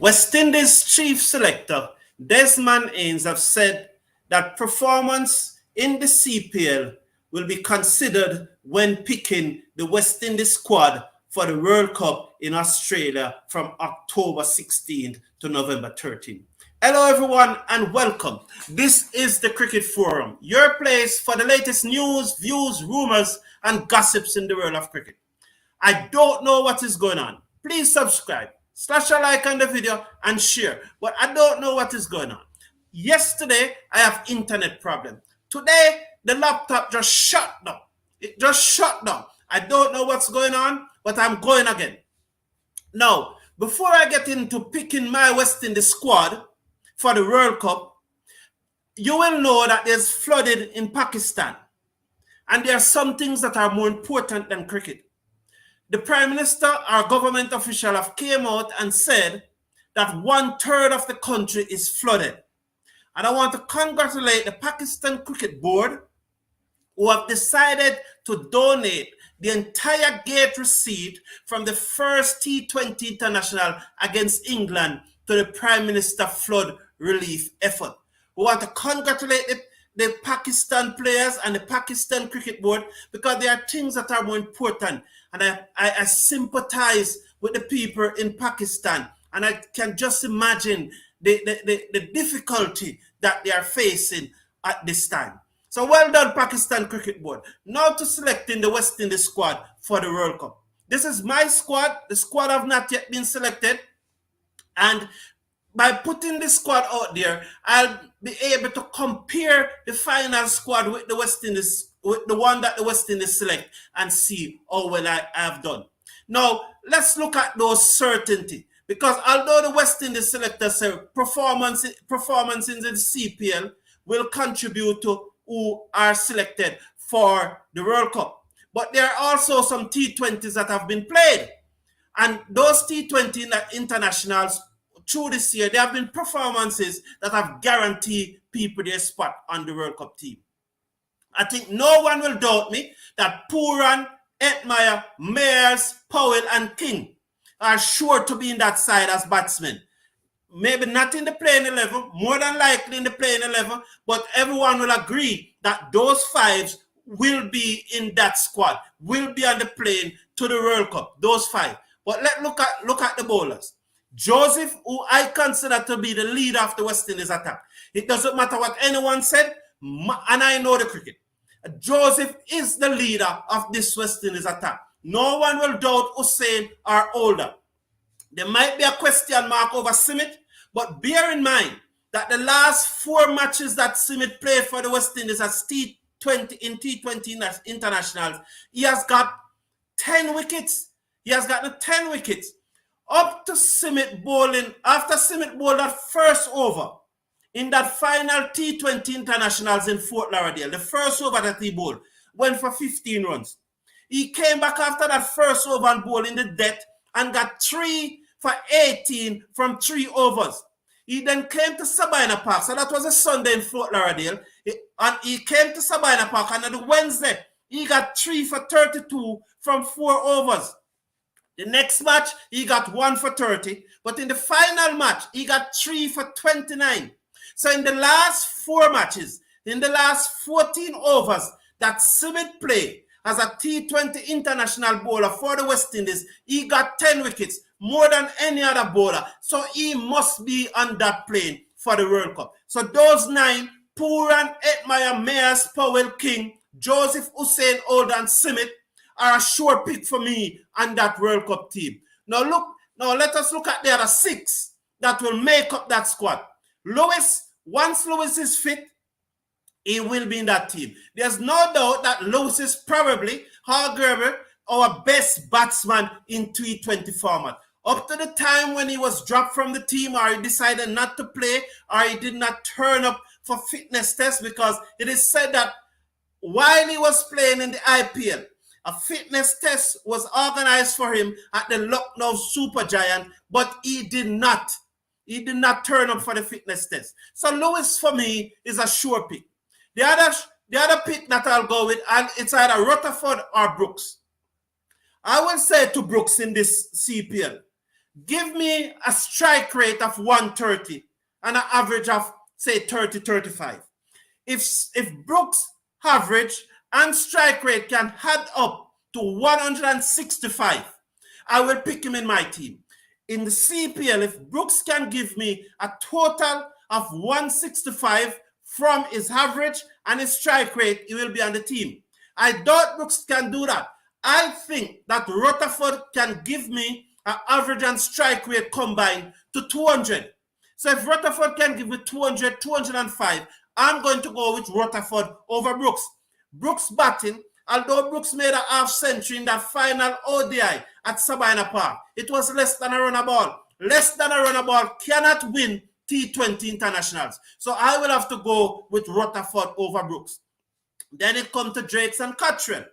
West Indies chief selector Desmond Haynes have said that performance in the CPL will be considered when picking the West Indies squad for the World Cup in Australia from October 16th to November 13th. Hello, everyone, and welcome. This is the Cricket Forum, your place for the latest news, views, rumors, and gossips in the world of cricket. I don't know what is going on. Please subscribe, slash a like on the video, and share. But I don't know what is going on. Yesterday, I have internet problem. Today, the laptop just shut down. It just shut down. I don't know what's going on, but I'm going again. Now, before I get into picking my West Indies squad for the World Cup, you will know that there's flooding in Pakistan. And there are some things that are more important than cricket. The Prime Minister, our government official, have came out and said that 1/3 of the country is flooded. And I want to congratulate the Pakistan Cricket Board, who have decided to donate the entire gate receipt from the first T20 international against England to the Prime Minister flood relief effort. We want to congratulate the Pakistan players and the Pakistan Cricket Board because there are things that are more important. And I sympathize with the people in Pakistan. And I can just imagine the difficulty that they are facing at this time. So well done, Pakistan Cricket Board. Now to selecting the West Indies squad for the World Cup. This is my squad. The squad have not yet been selected. And by putting the squad out there, I'll be able to compare the final squad with the West Indies, with the one that the West Indies select, and see how well I have done. Now, let's look at those certainty. Because although the West Indies selectors say performance in the CPL will contribute to who are selected for the World Cup. But there are also some T20s that have been played. And those T20 internationals through this year, there have been performances that have guaranteed people their spot on the World Cup team. I think no one will doubt me that Pooran, Entmeyer, Mayers, Powell, and King are sure to be in that side as batsmen. Maybe not in the playing 11, more than likely in the playing 11, but everyone will agree that those fives will be in that squad, will be on the plane to the World Cup, those five. But let's look at the bowlers. Joseph, who I consider to be the leader of the West Indies attack. It doesn't matter what anyone said, and I know the cricket. Joseph is the leader of this West Indies attack. No one will doubt Hussain or Older. There might be a question mark over Simit, but bear in mind that the last 4 matches that Simit played for the West Indies as T20 in T20 internationals, he has got 10 wickets. He has gotten 10 wickets. Up to Simit bowling, after Simit bowled that first over in that final T20 internationals in Fort Lauderdale, the first over that he bowled, went for 15 runs. He came back after that first over and bowled in the death and got 3 for 18 from 3 overs. He then came to Sabina Park, so that was a Sunday in Fort Lauderdale, and he came to Sabina Park, and on the Wednesday, he got 3 for 32 from 4 overs. The next match, he got 1 for 30. But in the final match, he got 3 for 29. So in the last 4 matches, in the last 14 overs that Simit played as a T20 international bowler for the West Indies, he got 10 wickets, more than any other bowler. So he must be on that plane for the World Cup. So those 9, Pooran, Entmeyer, Mayers, Powell, King, Joseph, Hussain, Older, and Simit, are a sure pick for me on that World Cup team. Now let us look at the other 6 that will make up that squad. Lewis, once Lewis is fit, he will be in that team. There's no doubt that Lewis is probably Hargreaves, our best batsman in T20 format. Up to the time when he was dropped from the team, or he decided not to play, or he did not turn up for fitness tests, because it is said that while he was playing in the IPL, a fitness test was organized for him at the Lucknow Supergiant, but he did not turn up for the fitness test. So Lewis, for me, is a sure pick. The other pick that I'll go with, and it's either Rutherford or Brooks. I will say to Brooks in this CPL Give me a strike rate of 130 and an average of, say, 30, 35. If Brooks' average and strike rate can add up to 165, I will pick him in my team. In the CPL, if Brooks can give me a total of 165 from his average and his strike rate, he will be on the team. I doubt Brooks can do that. I think that Rutherford can give me an average and strike rate combined to 200. So if Rutherford can give me 200, 205, I'm going to go with Rutherford over Brooks. Brooks batting, although Brooks made a half century in that final ODI at Sabina Park, it was less than a runner ball. Less than a runner ball cannot win T20 internationals. So I will have to go with Rutherford over Brooks. Then it comes to Drakes and Cottrell.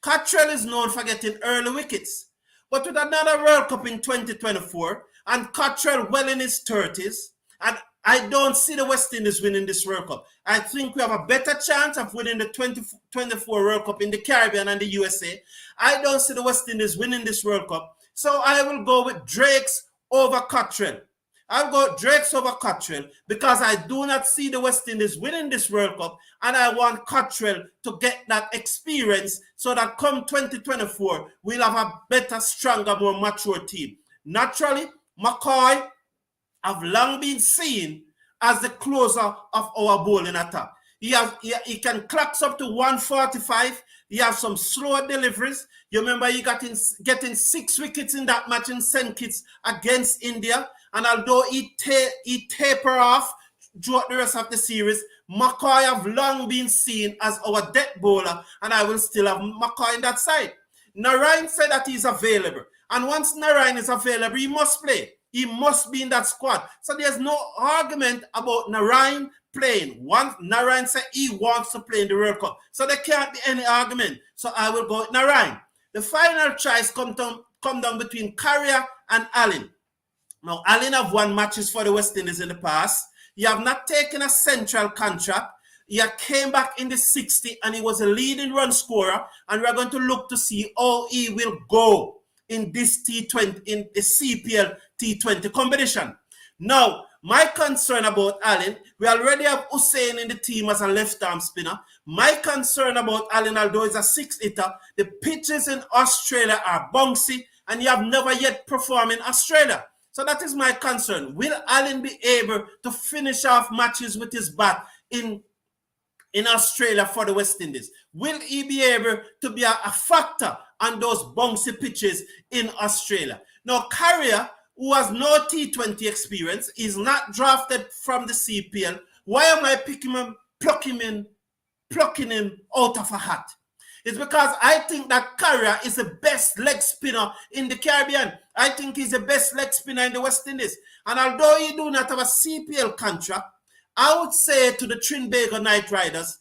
Cottrell is known for getting early wickets. But with another World Cup in 2024, and Cottrell well in his 30s, and I don't see the West Indies winning this World Cup. I think we have a better chance of winning the 2024 World Cup in the Caribbean and the USA. I don't see the West Indies winning this World Cup. So I will go with Drakes over Cottrell. I'll go Drakes over Cottrell because I do not see the West Indies winning this World Cup, and I want Cottrell to get that experience so that come 2024, we'll have a better, stronger, more mature team. Naturally, McCoy have long been seen as the closer of our bowling attack. He can clocks up to 145. He has some slower deliveries. You remember he getting 6 wickets in that match in St. Kitts against India. And although he taper off throughout the rest of the series, McCoy have long been seen as our death bowler, and I will still have McCoy in that side. Narayan said that he's available. And once Narayan is available, he must play. He must be in that squad. So there's no argument about Narayan playing. Once Narayan said he wants to play in the World Cup. So there can't be any argument. So I will go with Narayan. The final choice come down between Carrier and Allen. Now, Allen have won matches for the West Indies in the past. He have not taken a central contract. He came back in the 60 and he was a leading run scorer. And we're going to look to see how he will go in this T20, in the CPL T20 competition. Now, my concern about Allen, we already have Hussain in the team as a left-arm spinner. My concern about Allen, although he's a 6-hitter, the pitches in Australia are bouncy and you have never yet performed in Australia. So that is my concern. Will Allen be able to finish off matches with his bat in Australia for the West Indies? Will he be able to be a factor on those bouncy pitches in Australia? Now, Carrier, who has no T20 experience, is not drafted from the CPL. Why am I plucking him out of a hat? It's because I think that Carrier is the best leg spinner in the Caribbean. I think he's the best leg spinner in the West Indies. And although he do not have a CPL contract, I would say to the Trinbago Knight Riders,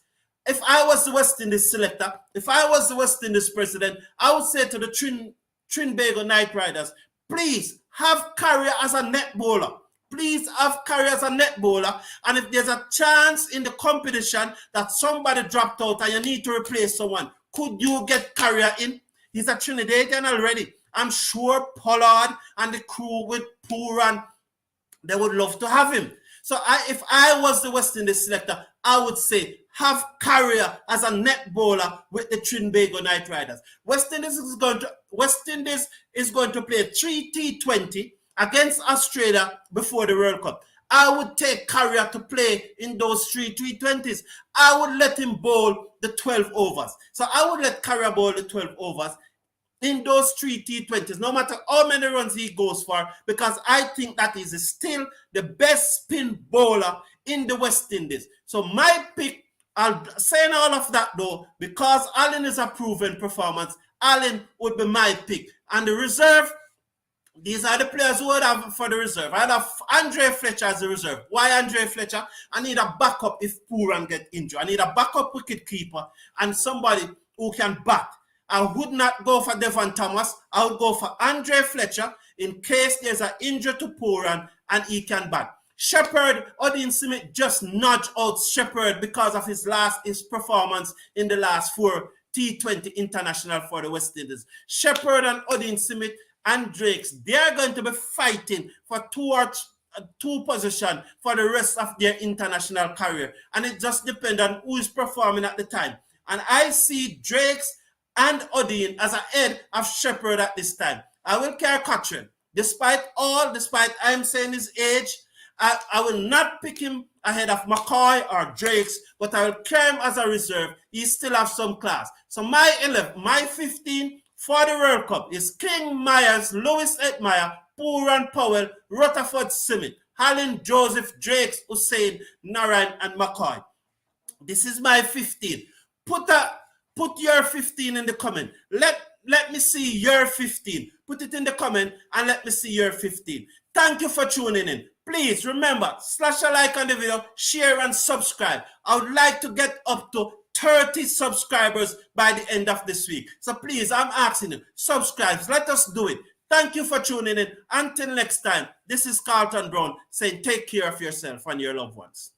if I was the West Indies selector, if I was the West Indies president, I would say to the Trinbago Knight Riders, please have Carrier as a net bowler. Please have Carrier as a net bowler. And if there's a chance in the competition that somebody dropped out and you need to replace someone, could you get Carrier in? He's a Trinidadian already. I'm sure Pollard and the crew with Pooran, they would love to have him. So if I was the West Indies selector, I would say have Carrier as a net bowler with the Trinbago Knight Riders. West Indies is going to play 3 T20 against Australia before the World Cup. I would take Carrier to play in those 3 T20s. I would let him bowl the 12 overs. So I would let Carrier bowl the 12 overs in those 3 T20s, no matter how many runs he goes for, because I think that is still the best spin bowler in the West Indies. So my pick, I'll say all of that though, because Allen is a proven performance, Allen would be my pick. And the reserve, these are the players who would have for the reserve. I'd have Andre Fletcher as the reserve. Why Andre Fletcher? I need a backup if Pooran get injured. I need a backup wicket keeper and somebody who can bat. I would not go for Devon Thomas. I would go for Andre Fletcher in case there's an injury to Pooran and he can bat. Shepherd, Odin Smith just nudged out Shepherd because of his performance in the last 4 T20 international for the West Indies. Shepherd and Odin Smith, and Drakes, they are going to be fighting for two positions for the rest of their international career. And it just depends on who is performing at the time. And I see Drakes and Odin as a head of Shepherd at this time. I will carry Cochrane. Despite I am saying his age, I will not pick him ahead of McCoy or Drakes, but I will carry him as a reserve. He still have some class. So my 11, my 15 for the World Cup is King, Myers, Lewis Edmeyer, Pooran Powell, Rutherford Simmet, Hallin, Joseph, Drakes, Hussein, Narayan, and McCoy. This is my 15. Put your 15 in the comment. Let me see your 15. Put it in the comment and let me see your 15. Thank you for tuning in. Please remember, slash a like on the video, share and subscribe. I would like to get up to 30 subscribers by the end of this week. So please, I'm asking you, subscribe. Let us do it. Thank you for tuning in. Until next time, this is Carlton Brown saying take care of yourself and your loved ones.